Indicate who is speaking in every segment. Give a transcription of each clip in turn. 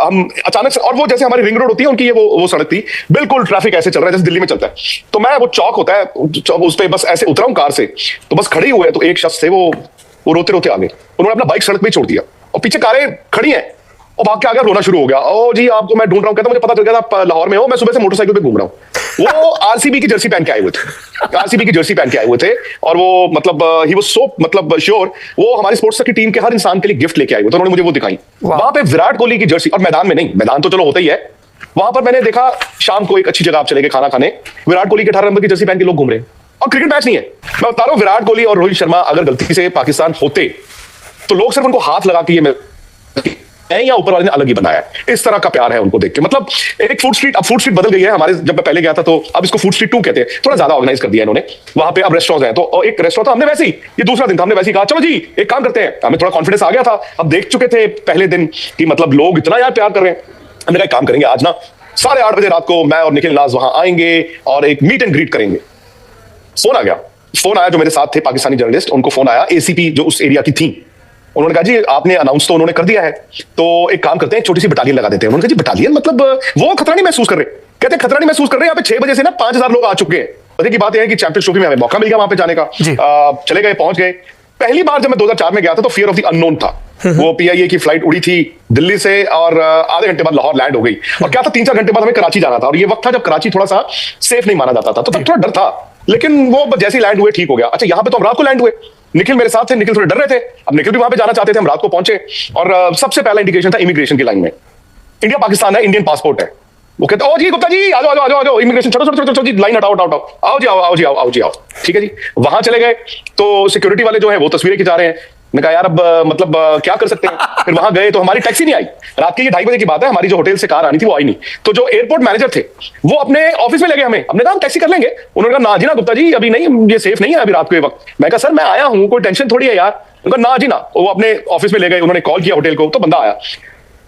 Speaker 1: हम अचानक से, और वो जैसे हमारी रिंग रोड होती है उनकी, ये वो सड़क थी, बिल्कुल ट्रैफिक ऐसे चल रहा है जैसे दिल्ली में चलता है। तो मैं, वो चौक होता है, उस पर बस ऐसे उतरा हूं कार से, तो बस खड़ी हुए, तो एक शख्स थे, वो रोते रोते आ गए, उन्होंने अपना बाइक सड़क पे छोड़ दिया और पीछे कारें खड़ी हैं, और भाग के आ गया, रोना शुरू हो गया। ओ जी आपको मैं ढूंढ रहा हूँ। कहता मुझे पता चल गया था लाहौर में हो, मैं सुबह से मोटरसाइकिल पे घूम रहा हूँ। वो आरसीबी की जर्सी पहन के आए हुए थे, आरसीबी की जर्सी पहन के आए हुए थे, और वो मतलब ही वाज सो मतलब श्योर वो हमारी स्पोर्ट्स की टीम के हर इंसान के लिए गिफ्ट लेके आए हुए थे। उन्होंने मुझे वो दिखाई, वहां पे विराट कोहली की जर्सी, और मैदान में नहीं, मैदान तो चलो होता ही है, वहां पर मैंने देखा शाम को एक अच्छी जगह आप चले गए खाना खाने, विराट कोहली के 18 नंबर की जर्सी पहन के लोग घूम रहे हैं, और क्रिकेट मैच नहीं है। मैं बता रहा हूँ, विराट कोहली और रोहित शर्मा अगर गलती से पाकिस्तान होते तो लोग सिर्फ उनको हाथ लगा के ये या ऊपर वाले ने अलग ही बनाया है। इस तरह का प्यार है उनको देख के। मतलब एक फूड स्ट्रीट, अब फूड स्ट्रीट बदल गई है हमारे, जब मैं पहले गया था तो अब इसको फूड स्ट्रीट 2 कहते हैं, थोड़ा ज्यादा ऑर्गेनाइज कर दिया इन्होंने। वहां पे अब रेस्टोरेंट हैं, तो एक रेस्टोरेंट था, हमने वैसे ही, ये दूसरा दिन था, हमने वैसे ही कहा चलो जी एक काम करते हैं, हमें थोड़ा कॉन्फिडेंस आ गया था, अब देख चुके थे पहले दिन कि मतलब लोग इतना यार प्यार कर रहे हैं। हमने कहा काम करेंगे आज ना 8:30 बजे रात को मैं और निखिल नाज वहां आएंगे और एक मीट एंड ग्रीट करेंगे। फोन आ गया, फोन आया, जो मेरे साथ थे पाकिस्तानी जर्नलिस्ट, उनको फोन आया, एसीपी जो उस एरिया की थी, उन्होंने कहा जी आपने अनाउंस तो उन्होंने कर दिया है, तो एक काम करते हैं छोटी सी बटालियन लगा देते हैं। उन्होंने कहा जी बटालियन मतलब वो खतरा नहीं महसूस कर रहे? कहते खतरा नहीं महसूस कर रहे, यहाँ पे 6 बजे से ना 5000 लोग आ चुके हैं। पता की बात यह है कि चैंपियंस ट्रॉफी में हमें मौका मिल गया वहां पे जाने का, चले गए, पहुंच गए। पहली बार जब मैं 2004 में गया था तो फियर ऑफ द अननोन था। वो पीआईए की फ्लाइट उड़ी थी दिल्ली से और आधे घंटे बाद लाहौर लैंड हो गई, और क्या था 3-4 घंटे बाद हमें कराची जाना था, और ये वक्त था जब कराची थोड़ा सा सेफ नहीं माना जाता था, तो तब थोड़ा डर था, लेकिन वो जैसे ही लैंड हुए ठीक हो गया। अच्छा यहाँ पे तो हम रात को लैंड हुए, निखिल मेरे साथ थे, निखिल थोड़े डर रहे थे, अब निखिल भी वहां पे जाना चाहते थे, हम रात को पहुंचे, और सबसे पहला इंडिकेशन था इमिग्रेशन की लाइन में, इंडिया पाकिस्तान है, इंडियन पासपोर्ट है। वो कहते ओ जी गुप्ता जी आ जाओ आ जाओ आ जाओ, इमिग्रेशन छोड़ो छोड़ो छोड़ो जी, लाइन हटाओ हटाओ हटाओ, आओ जी आओ आओ जी आओ आओ जी आओ। ठीक है जी, वहां चले गए तो सिक्योरिटी वाले जो है वो तस्वीरें खिंचा रहे हैं। मैं कहा यार अब मतलब क्या कर सकते हैं। फिर वहां गए तो हमारी टैक्सी नहीं आई, रात के ये 2:30 बजे की बात है, हमारी जो होटल से कार आनी थी वो आई नहीं, तो जो एयरपोर्ट मैनेजर थे वो अपने ऑफिस में ले गए हमें, हमने कहा हम टैक्सी कर लेंगे, उन्होंने कहा ना जी ना गुप्ता जी अभी नहीं, ये सेफ नहीं है अभी रात के वक्त। मैं कहा सर मैं आया हूँ, कोई टेंशन थोड़ी है यार। उनका ना जी ना, वो अपने ऑफिस में ले गए, उन्होंने कॉल किया होटल को, तो बंदा आया।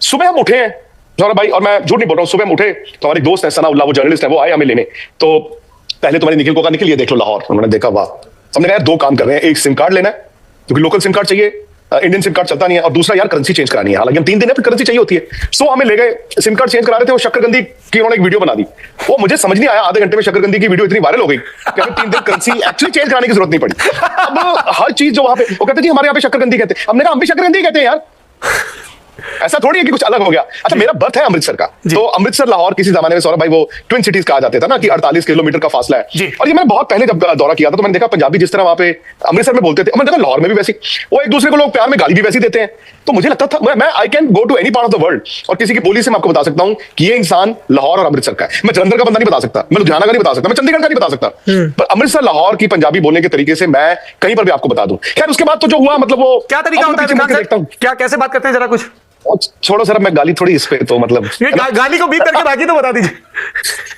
Speaker 1: सुबह हम उठे हैं सौरभ भाई, और मैं झूठ नहीं बोल रहा हूँ, सुबह हम उठे तो हमारी दोस्त है सनाउल्लाह, वो जर्नलिस्ट है, वो आए हमें लेने। तो पहले तुम्हारे निखिल को कहा निखिल ये देख लो लाहौर, उन्होंने देखा वाह। हमने कहा 2 काम कर रहे हैं, एक सिम कार्ड लेना है क्योंकि लोकल सिम कार्ड चाहिए, इंडियन सिम कार्ड चलता नहीं है, और दूसरा यार करेंसी चेंज करानी है, हालांकि हम 3 दिन है फिर करेंसी चाहिए होती है। सो हमें ले गए, सिम कार्ड चेंज करा रहे थे, वो शक्करकंदी की उन्होंने एक वीडियो बना दी, वो मुझे समझ नहीं आया, आधे घंटे में शक्करकंदी की वीडियो इतनी वायरल हो गई कि हमें 3 दिन करेंसी एक्चुअली चेंज कराने की जरूरत नहीं पड़ी। अब हर चीज जो वहां पे, वो कहते जी हमारे यहाँ पे शक्करकंदी कहते हैं, हमने कहा हम भी शक्करकंदी कहते हैं यार, ऐसा थोड़ी है कि कुछ अलग हो गया। अच्छा मेरा बर्थ है अमृतसर का, तो अमृतसर लाहौर किसी जमाने में सौरभ भाई वो ट्विन सिटीज कहा जाता था ना, कि 48 किलोमीटर का फासला है। और ये मैंने बहुत पहले जब दौरा किया था तो मैंने देखा पंजाबी जिस तरह वहां पे अमृतसर में बोलते थे, मैंने देखा लाहौर में भी वैसी, वो एक दूसरे को लोग प्यार में गाली भी वैसी देते हैं। तो मुझे लगता था मैं I can go to any part of the world और किसी की बोली से मैं आपको बता सकता हूं कि ये इंसान लाहौर और अमृतसर का है। मैं जलंधर का बंदा नहीं बता सकता, मैं लुधियाना का नहीं बता सकता, मैं चंडीगढ़ का नहीं बता सकता, पर अमृतसर लाहौर की पंजाबी बोलने के तरीके से मैं कहीं पर भी आपको बता दूं। खैर उसके बाद तो जो हुआ, मतलब वो
Speaker 2: क्या तरीका होता है, क्या कैसे बात करते हैं जरा कुछ
Speaker 1: छोड़ो सर, मैं गाली थोड़ी इस पे, तो मतलब
Speaker 2: गाली को बीप करके बाकी तो बता दीजिए।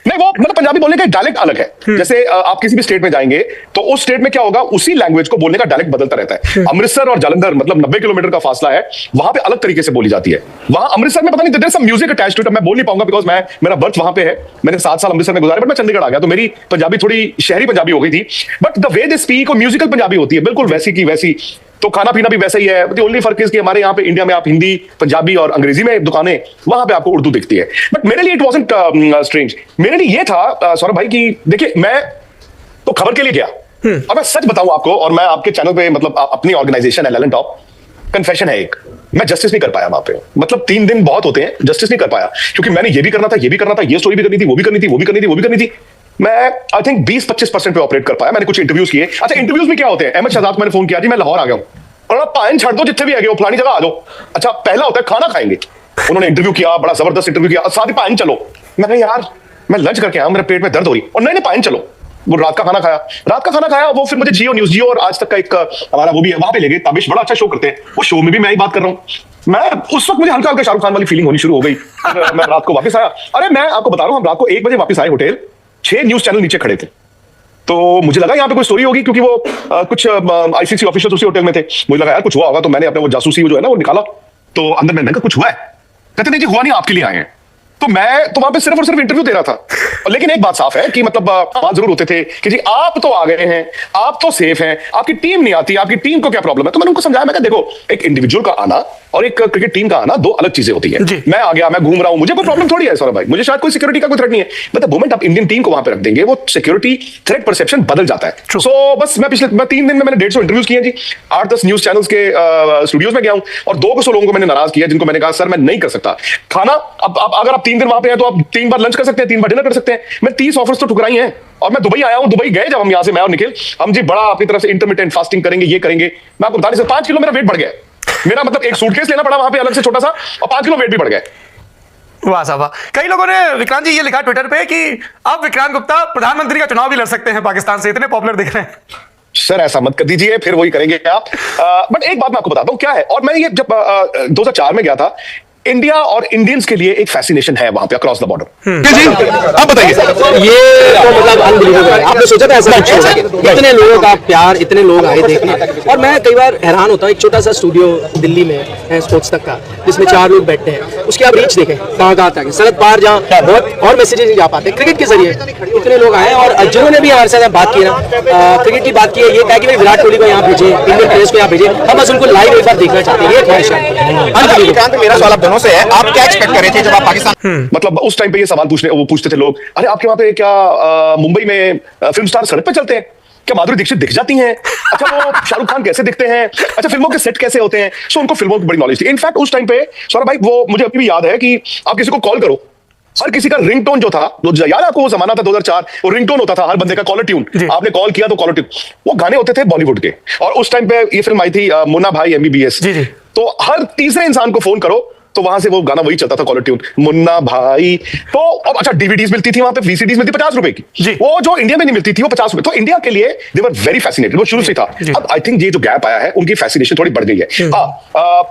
Speaker 1: नहीं वो मतलब पंजाबी बोलने का डायलेक्ट अलग है, जैसे आप किसी भी स्टेट में जाएंगे तो उस स्टेट में क्या होगा, उसी लैंग्वेज को बोलने का डायलेक्ट बदलता रहता है। अमृतसर और जालंधर मतलब 90 किलोमीटर का फासला है, वहां पे अलग तरीके से बोली जाती है। वहां अमृतसर में पता नहीं there some music attached to it, मैं बोल नहीं पाऊंगा बिकॉज मेरा बर्थ वहां पे है, मैंने 7 साल अमृतसर में गुजारे, बट मैं चंडीगढ़ आ गया तो मेरी पंजाबी थोड़ी शहरी पंजाबी हो गई थी, but the way they speak और म्यूजिकल पंजाबी होती है बिल्कुल वैसी की वैसी। तो खाना पीना भी वैसा ही है, ओनली फर्क इज कि हमारे यहाँ पे इंडिया में आप हिंदी पंजाबी और अंग्रेजी में दुकानें, वहां पे आपको उर्दू दिखती है। बट मेरे लिए इट वाजंट स्ट्रेंज, मेरे लिए ये था सौरभ भाई कि देखिए मैं तो खबर के लिए गया, और मैं सच बताऊं आपको, और मैं आपके चैनल पे मतलब अपनी ऑर्गेनाइजेशन है ललन टॉप, कन्फेशन है एक, मैं जस्टिस नहीं कर पाया वहां पे, मतलब 3 दिन बहुत होते हैं, जस्टिस नहीं कर पाया क्योंकि मैंने ये भी करना था, ये भी करना था, ये स्टोरी भी करनी थी, वो भी करनी थी, वो भी करनी थी, वो भी करनी थी। मैं आई थिंक 20-25% पे ऑपरेट कर पाया। मैंने कुछ इंटरव्यूज किए। अच्छा इंटरव्यूज में क्या होते हैं, अहमद शहजाद को मैंने फोन किया जी मैं लाहौर आ गया हूं, और पाइन छड़ दो जितने भी है फलानी जगह आ जाओ। अच्छा पहला होता है खाना खाएंगे, उन्होंने इंटरव्यू किया, बड़ा जबरदस्त इंटरव्यू किया, साथ ही पाइन चलो। मैं कहा यार मैं लंच करके आया, मेरे पेट में दर्द हो रही, और नहीं पाइन चलो। वो रात का खाना खाया, वो फिर मुझे जियो न्यूज, जियो और आज तक का एक हमारा वो भी है, वहां पे ले गए, ताबिश बड़ा अच्छा शो करते हैं, वो शो में भी मैं ही बात कर रहा हूं। मैं उस वक्त मुझे हल्का हल्का शाहरुख खान वाली फीलिंग होनी शुरू हो गई। मैं रात को वापस आया, अरे मैं आपको बता रहा हूँ, हम रात को 1 बजे वापस आए होटल, 6 न्यूज चैनल नीचे खड़े थे, तो मुझे लगा यहाँ पे कोई स्टोरी होगी क्योंकि वो कुछ आईसीसी ऑफिसर्स उसी होटल में थे, मुझे लगा यार कुछ हुआ होगा, तो मैंने अपने वो जासूसी जो है ना वो निकाला, तो अंदर मैंने कहा कुछ हुआ है, कहते नहीं जी हुआ नहीं, आपके लिए आए हैं। तो मैं तो वहां पे सिर्फ और सिर्फ इंटरव्यू दे रहा था, लेकिन एक बात साफ है कि मतलब बात जरूर होते थे कि जी आप तो आ गए हैं, आप तो सेफ हैं, आपकी टीम नहीं आती, आपकी टीम को क्या प्रॉब्लम है। तो मैंने उनको समझाया, मैं कहा देखो एक इंडिविजुअल का आना और एक क्रिकेट टीम का आना दो अलग चीजें होती है।
Speaker 2: जी।
Speaker 1: मैं आ गया, मैं घूम रहा हूं, मुझे कोई प्रॉब्लम थोड़ी है सौरभ भाई, मुझे शायद कोई सिक्योरिटी का कोई थ्रेट नहीं है, बट द मोमेंट आप इंडियन टीम को वहां पे रख देंगे वो सिक्योरिटी थ्रेट परसेप्शन बदल जाता है। सो बस मैं पिछले 3 दिन में मैंने 150 इंटरव्यूज किए जी, 8-10 न्यूज चैनल्स के स्टूडियोज में गया हूं और 200 लोगों को मैंने नाराज किया, जिनको मैंने कहा सर मैं नहीं कर सकता खाना। अब अगर आप 3 दिन वहां पे हैं तो आप 3 बार लंच कर सकते हैं, 3 बार डिनर कर सकते हैं। मैं 30 ऑफर्स तो ठुकराई हैं और मैं दुबई आया हूं। दुबई गए जब हम यहां से, मैं और निखिल, हम जी बड़ा अपनी तरफ से इंटरमिटेंट फास्टिंग करेंगे, ये करेंगे। मैं आपको बता नहीं सकता 5 किलो मेरा वेट बढ़ गया। मेरा मतलब एक सूटकेस लेना पड़ा वहां पे अलग से छोटा सा, और 5 किलो वेट भी बढ़ गया।
Speaker 2: वाह साहब वाह। कई लोगों ने विक्रांत जी ये लिखा ट्विटर पे कि अब विक्रांत गुप्ता प्रधानमंत्री का चुनाव भी लड़ सकते हैं पाकिस्तान से, इतने पॉपुलर दिख रहे हैं।
Speaker 1: सर ऐसा मत कर दीजिए, फिर वही करेंगे आप। बट एक बात मैं आपको बताता हूं क्या है, और मैं ये जब 2004 में गया था, इंडिया और इंडियंस के लिए एक फैसिनेशन है वहां पे अक्रॉस द बॉर्डर।
Speaker 3: जी आप बताइए।
Speaker 4: ये तो मतलब अनबिलीवेबल है। आपने सोचा था ऐसा कुछ हो सके? इतने लोगों का प्यार, इतने लोग आए देखने, और मैं कई बार हैरान होता हूँ। एक छोटा सा स्टूडियो दिल्ली में है स्पोर्ट्स तक का, जिसमें 4 लोग बैठते हैं, उसकी आप रीच देखें कहाँ तक है। सरहद पार जहाँ बहुत और मैसेजेस नहीं जा पाते, क्रिकेट के जरिए इतने लोग आए। और जिन्होंने भी हमारे साथ बात की ना, क्रिकेट की बात की है, ये कहा कि भाई विराट कोहली को यहाँ भेजे, इंडियन प्लेयर्स को यहाँ भेजे, हम बस उनको लाइव एक बार देखना चाहते हैं। ये ख्वाहिश है।
Speaker 3: मेरा सवाल आप दोनों से है, आप क्या एक्सपेक्ट कर रहे थे जब आप पाकिस्तान?
Speaker 1: मतलब उस टाइम पे ये सवाल पूछते थे लोग, अरे आपके वहां पे क्या मुंबई में फिल्म स्टार सड़क पे चलते हैं क्या? माधुरी दीक्षित दिख जाती हैं? अच्छा वो शाहरुख खान कैसे दिखते हैं? अच्छा फिल्मों के सेट कैसे होते हैं? सो उनको फिल्मों की बड़ी नॉलेज थी। इनफैक्ट उस टाइम पे सौरभ भाई, वो मुझे अभी भी याद है कि आप किसी को कॉल करो, हर किसी का रिंगटोन जो था, जो याद आपको वो जमाना था 2004, वो रिंगटोन होता था हर बंदे का, कॉलर ट्यून। आपने कॉल किया तो कॉलर ट्यून, वो गाने होते थे बॉलीवुड के। और उस टाइम पे ये फिल्म आई थी मुन्ना भाई MBBS, तो हर तीसरे इंसान को फोन करो तो वहां से वो गाना वही चलता था, कॉलर ट्यून, मुन्ना भाई। तो अब अच्छा DVDs मिलती थी वहां पे, VCDs मिलती 50 रुपए की, वो जो इंडिया में नहीं मिलती थी वो 50 रुपए। तो इंडिया के लिए दे वर वेरी फैसिनेटेड, वो शुरू से था। अब आई थिंक ये जो गैप आया है, उनकी फैसिनेशन थोड़ी बढ़ गई है।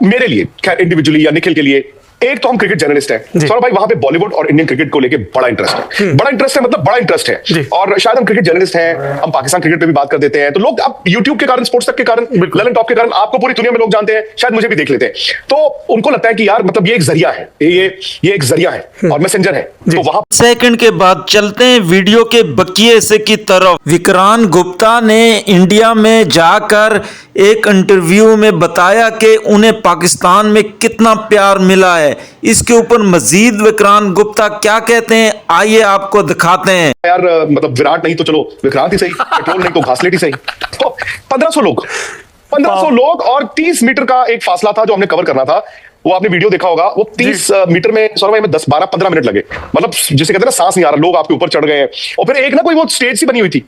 Speaker 1: मेरे लिए खैर इंडिविजुअली या निखिल के लिए, एक तो हम क्रिकेट जर्नलिस्ट हैं सौरभ भाई, वहां पे बॉलीवुड और इंडियन क्रिकेट को लेके बड़ा इंटरेस्ट है। बड़ा इंटरेस्ट है मतलब बड़ा इंटरेस्ट है। और शायद हम क्रिकेट जर्नलिस्ट हैं, हम पाकिस्तान क्रिकेट पे भी बात कर देते हैं, तो लोग अब यूट्यूब के कारण, स्पोर्ट्स तक के कारण, ललन टॉप के कारण आपको पूरी दुनिया में लोग जानते हैं, शायद मुझे भी देख लेते हैं। तो उनको लगता है कि यार मतलब ये एक जरिया है, ये एक जरिया है और मैसेंजर है। तो वहां
Speaker 5: सेकंड के बाद चलते हैं वीडियो के बकिए से की तरफ। विक्रांत गुप्ता ने इंडिया में जाकर एक इंटरव्यू में बताया कि उन्हें पाकिस्तान में कितना प्यार मिला है। इसके ऊपर मजीद विक्रांत गुप्ता क्या कहते हैं, आइए आपको दिखाते हैं।
Speaker 1: यार मतलब विराट नहीं तो चलो विक्रांत ही सही, पेट्रोल नहीं तो घासलेट ही सही। तो 1500 लोग और 30 मीटर का एक फासला था जो हमने कवर करना था। वो आपने वीडियो देखा होगा, वो 30 मीटर में सौरभ भाई में 10, 12, 15 मिनट लगे। मतलब जिसे कहते हैं ना सांस नहीं आ रहा, लोग आपके ऊपर चढ़ गए हैं। और फिर एक ना कोई वो स्टेज सी बनी हुई थी,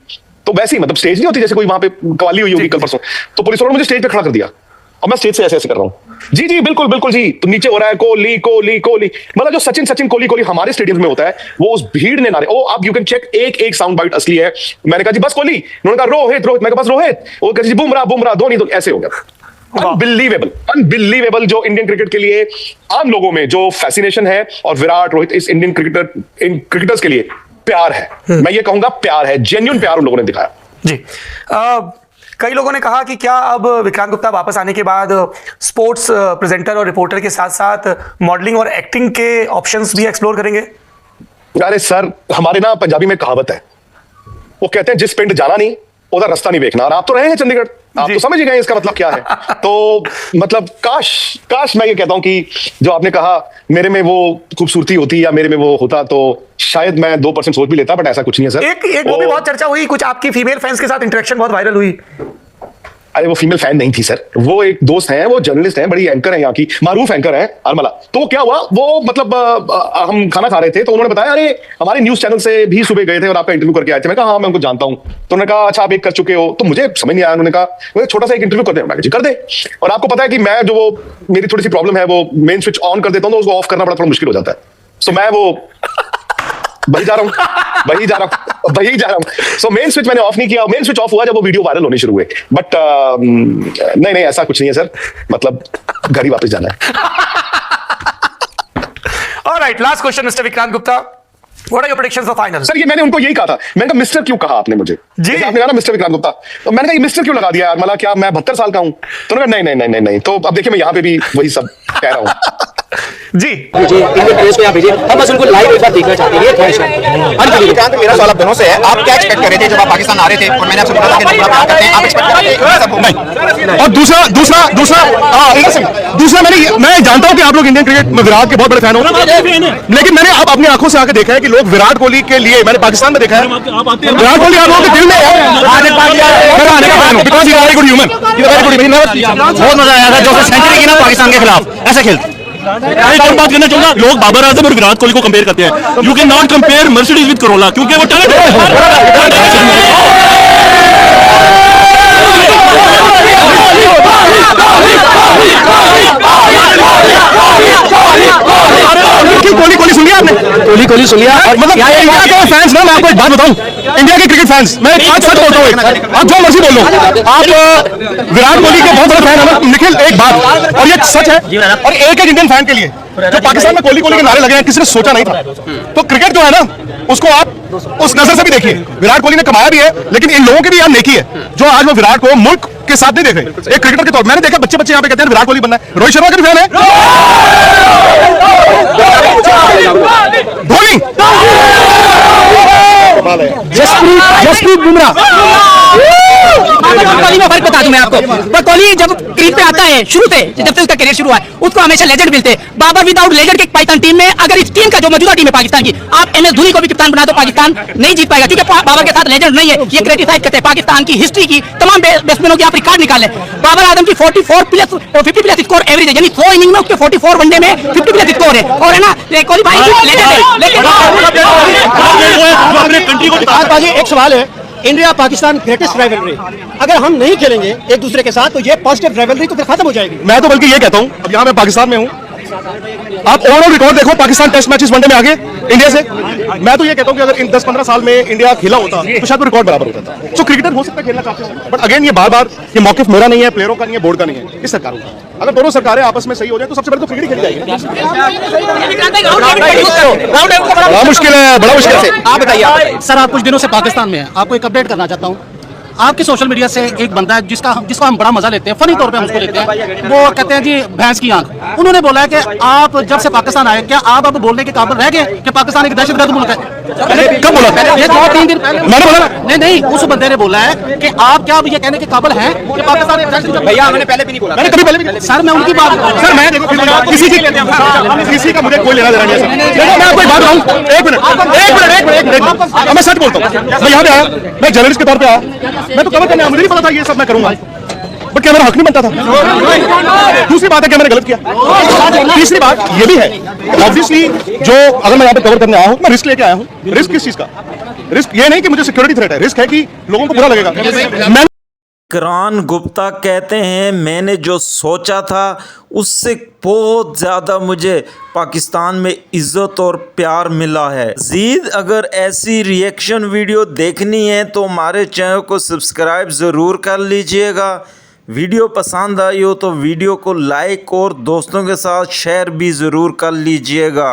Speaker 1: तो वैसे ही मतलब स्टेज नहीं होती जैसे कोई वहां पे कवाली हुई होगी कल परसों, तो पुलिस वालों ने मुझे स्टेज पे खड़ा कर दिया और मैं स्टेज से ऐसे कर रहा हूँ, जी बिल्कुल जी। तो नीचे हो रहा है कोहली, मतलब जो सचिन कोहली हमारे स्टेडियम में होता है, वो उस भीड़ ने नारे, ओ आप यू कैन चेक, एक साउंड बाइट असली है। मैंने कहा जी बस कोहली, उन्होंने कहा रोहित, मैं कहा बस रोहित, वो कहा जी बुमराह धोनी, तो ऐसे हो गया। अनबिलीवेबल जो इंडियन क्रिकेट के लिए आम लोगों में जो फैसिनेशन है, और विराट, रोहित, इस इंडियन क्रिकेटर्स के लिए प्यार है। मैं ये कहूंगा प्यार है, जेन्युइन प्यार उन लोगों ने दिखाया
Speaker 2: जी। कई लोगों ने कहा कि क्या अब विक्रांत गुप्ता वापस आने के बाद स्पोर्ट्स प्रेजेंटर और रिपोर्टर के साथ साथ मॉडलिंग और एक्टिंग के ऑप्शंस भी एक्सप्लोर करेंगे?
Speaker 1: अरे सर, हमारे ना पंजाबी में कहावत है, वो कहते हैं जिस पिंड जाना नहीं उधर रास्ता नहीं देखना। और आप तो रहे हैं चंडीगढ़, आप तो समझ ही गए इसका मतलब क्या है। तो मतलब काश मैं ये कहता हूं कि जो आपने कहा मेरे में वो खूबसूरती होती या मेरे में वो होता, तो शायद मैं 2% सोच भी लेता, बट ऐसा कुछ नहीं है सर।
Speaker 2: एक वो भी बहुत चर्चा हुई, कुछ आपकी फीमेल फैंस के साथ इंटरेक्शन बहुत वायरल हुई।
Speaker 1: अरे वो फीमेल फैन नहीं थी सर, वो एक दोस्त हैं, वो जर्नलिस्ट हैं, बड़ी एंकर हैं, यहाँ की मारूफ एंकर हैं अरमला। तो क्या हुआ, वो मतलब हम खाना खा रहे थे तो उन्होंने बताया अरे हमारे न्यूज चैनल से भी सुबह गए थे और आपका इंटरव्यू करके आए थे। मैं कहा हाँ मैं उनको जानता हूँ। तो उन्होंने कहा अच्छा आप एक कर चुके हो, तो मुझे समझ नहीं आया। उन्होंने कहा वो छोटा सा एक इंटरव्यू कर दे, मैं जी कर दे। और आपको पता है कि मैं जो वो मेरी थोड़ी सी प्रॉब्लम है, वो मेन स्विच ऑन कर देता हूँ तो उसको ऑफ करना बड़ा थोड़ा मुश्किल हो जाता है। सो मैं वो वही जा रहा हूँ। सो मेन स्विच मैंने ऑफ नहीं किया, मेन स्विच ऑफ हुआ जब वो वीडियो वायरल होने शुरू हुए। बट नहीं ऐसा कुछ नहीं है सर, मतलब घर ही वापस जाना है।
Speaker 2: Alright, last question mister Vikrant Gupta, what are your predictions for final?
Speaker 1: Sir ये मैंने उनको यही कहा था, मैंने कहा मिस्टर क्यों कहा आपने मुझे जी, आपने कहा ना मिस्टर विक्रांत गुप्ता, तो मैंने कहा ये मिस्टर क्यों लगा दिया यार, मतलब क्या मैं 72 साल का हूं? तो उन्होंने कहा नहीं। तो अब देखिए मैं यहाँ पे भी वही सब कह रहा हूँ।
Speaker 2: जी
Speaker 4: मुझे इंडियन प्लेयर्स को यहाँ भेजिए, हम बस उनको लाइव एक बार देखना चाहते हैं, ये ख्वाहिश है।
Speaker 3: विक्रांत, मेरा सवाल आप दोनों से है, आप क्या एक्सपेक्ट कर रहे थे जब आप पाकिस्तान आ रहे थे और मैंने आपसे बोला था कि बड़ा प्यार करते हैं, आप एक्सपेक्ट कर रहे थे ये सब होगा?
Speaker 1: नहीं। और दूसरा मैं जानता हूं कि आप लोग इंडियन क्रिकेट में विराट के बहुत बड़े फैन हो, लेकिन मैंने अब अपनी आंखों से आके देखा है कि लोग विराट कोहली के लिए, मैंने पाकिस्तान में देखा है, विराट कोहली आप लोगों के दिल में है। मैं आने का फैन हूं because he is very good human,
Speaker 3: बहुत मजा आया था जो सेंचुरी की ना पाकिस्तान के खिलाफ, ऐसे खेलते।
Speaker 6: एक और बात करना चाहूंगा, लोग बाबर आजम और विराट कोहली को कंपेयर करते हैं। You can not compare Mercedes with Corolla, क्योंकि वो टैलेंट
Speaker 1: कोहली सुन लिया आपने?
Speaker 4: कोहली सुन लिया।
Speaker 1: और मतलब इंडिया के फैंस ना, मैं आपको एक बात बताऊं, इंडिया के क्रिकेट फैंस, मैं एक बात सच बोलता हूँ, आप जो मर्जी बोल लो, आप विराट कोहली के बहुत बड़े फैन हैं ना। निखिल, एक बात, और ये सच है, और एक इंडियन फैन के लिए जो पाकिस्तान में कोहली के नारे लगे हैं, किसी ने सोचा नहीं था। तो क्रिकेट जो है ना, उसको आप उस नजर से भी देखिए। विराट कोहली ने कमाया भी है, लेकिन इन लोगों की भी यहाँ नेकी है जो आज वो विराट को मुल्क के साथ नहीं देख रहे। एक क्रिकेटर के तौर मैंने देखा बच्चे यहाँ पे कहते हैं विराट कोहली बनना है। रोहित शर्मा के भी फैन है, धोनी,
Speaker 4: जसप्रीत बुमराह। कोहली में फर्क बता दूं मैं आपको, पर कोहली जब क्रीज पे आता है, शुरू से जब से उसका करियर शुरू हुआ है, उसको हमेशा लेजेंड मिलते हैं। बाबर विदाउट लेजेंड के पाकिस्तान टीम में, अगर इस टीम का जो मौजूदा टीम है पाकिस्तान की, आप MS धोनी को भी कप्तान बना दो, पाकिस्तान नहीं जीत पाएगा, क्योंकि बाबर के साथ लेजेंड नहीं है। ये क्रिटिसाइज करते हैं पाकिस्तान की हिस्ट्री की, तमाम बैट्समैनों की आप रिकॉर्ड निकाले। बाबर आजम की 44 प्लस 50 प्लस स्कोर एवरेज है, यानी 100 इनिंग में उसके 44 वनडे में 50 प्लस स्कोर है। और है ना, कोहली भाई लेजेंड है, लेकिन
Speaker 6: अपने कंट्री को
Speaker 7: आज बाजी एक सवाल है, इंडिया पाकिस्तान ग्रेटेस्ट राइवलरी, अगर हम नहीं खेलेंगे एक दूसरे के साथ तो ये पॉजिटिव राइवलरी तो फिर खत्म हो जाएगी।
Speaker 1: मैं तो बल्कि ये कहता हूं, अब यहाँ मैं पाकिस्तान में हूं, आप ओवरऑल रिकॉर्ड देखो, पाकिस्तान टेस्ट मैचेस वनडे में आगे इंडिया से। मैं तो ये कहता हूं कि अगर इन 10-15 साल में इंडिया खेला होता तो शायद वो रिकॉर्ड बराबर होता था। तो क्रिकेटर हो सकता है खेलना चाहते हो, बट अगेन ये बार-बार ये मौकिफ मेरा नहीं है, प्लेयरों का नहीं है, बोर्ड का नहीं है, इस सरकारों का। अगर दोनों सरकारें आपस में सही हो जाए तो सबसे पहले तो क्रिकेट खेली जाएगी। बड़ा मुश्किल है, बड़ा मुश्किल से।
Speaker 3: आप बताइए।
Speaker 7: सर, आप कुछ दिनों से पाकिस्तान में हैं, आपको एक अपडेट करना चाहता हूँ। आपके सोशल मीडिया से एक बंदा है जिसको हम बड़ा मजा लेते हैं, फनी तौर पे हम उसको लेते हैं, वो कहते हैं जी भैंस की आंख। उन्होंने बोला है कि आप जब से पाकिस्तान आए, क्या आप अब बोलने के काबिल रह गए कि पाकिस्तान एक दहशतगर्द मुल्क है?
Speaker 1: कब बोला?
Speaker 7: ये 2-3 दिन पहले
Speaker 1: मैंने बोला?
Speaker 7: नहीं, उस बंदे ने बोला है कि आप क्या अब ये कहने के काबिल हैं कि पाकिस्तान एक दहशतगर्द?
Speaker 3: भैया हमने पहले भी नहीं बोला,
Speaker 1: मैंने कभी पहले भी,
Speaker 7: सर मैं उनकी बात
Speaker 1: सर मैं देखो किसी का मुझे कोई लेना देना नहीं है सर। देखो मैं आपको एक बात बताऊं, एक मिनट, मैं सच बोलता हूँ। मैं यहाँ पे आया, मैं जर्नलिस्ट के तौर पे आया, मैं तो कवर करने आया, मुझे नहीं पता था ये सब मैं करूंगा, बट क्या मेरा हक नहीं बनता था? दूसरी बात है क्या मैंने गलत किया? तीसरी बात ये भी है, ऑब्वियसली जो अगर मैं यहाँ पे कवर करने आया हूँ, मैं रिस्क लेके आया हूँ। रिस्क किस चीज का? रिस्क ये नहीं कि मुझे सिक्योरिटी थ्रेट है, रिस्क है कि लोगों को बुरा लगेगा। मैं
Speaker 5: विक्रांत गुप्ता कहते हैं मैंने जो सोचा था उससे बहुत ज़्यादा मुझे पाकिस्तान में इज़्ज़त और प्यार मिला है। मज़ीद अगर ऐसी रिएक्शन वीडियो देखनी है तो हमारे चैनल को सब्सक्राइब ज़रूर कर लीजिएगा। वीडियो पसंद आई हो तो वीडियो को लाइक और दोस्तों के साथ शेयर भी ज़रूर कर लीजिएगा।